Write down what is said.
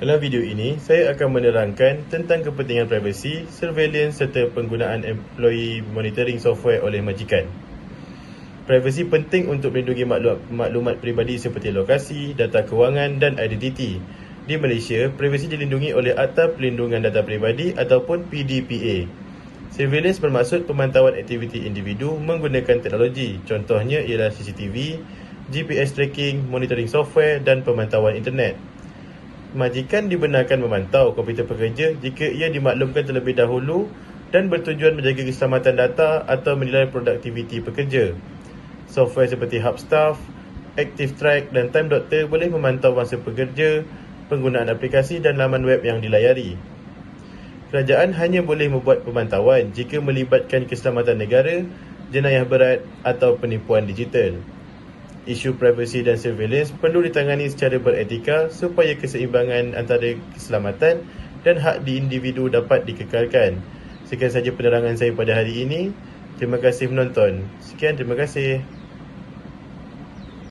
Dalam video ini, saya akan menerangkan tentang kepentingan privasi, surveillance serta penggunaan employee monitoring software oleh majikan. Privasi penting untuk melindungi maklumat peribadi seperti lokasi, data kewangan dan identiti. Di Malaysia, privasi dilindungi oleh Akta Perlindungan Data Peribadi ataupun PDPA. Surveillance bermaksud pemantauan aktiviti individu menggunakan teknologi. Contohnya ialah CCTV, GPS tracking, monitoring software dan pemantauan internet. Majikan dibenarkan memantau komputer pekerja jika ia dimaklumkan terlebih dahulu dan bertujuan menjaga keselamatan data atau menilai produktiviti pekerja. Software seperti Hubstaff, ActiveTrack dan Time Doctor boleh memantau masa pekerja, penggunaan aplikasi dan laman web yang dilayari. Kerajaan hanya boleh membuat pemantauan jika melibatkan keselamatan negara, jenayah berat atau penipuan digital. Isu privasi dan surveillance perlu ditangani secara beretika supaya keseimbangan antara keselamatan dan hak di individu dapat dikekalkan. Sekian sahaja penerangan saya pada hari ini. Terima kasih menonton. Sekian, terima kasih.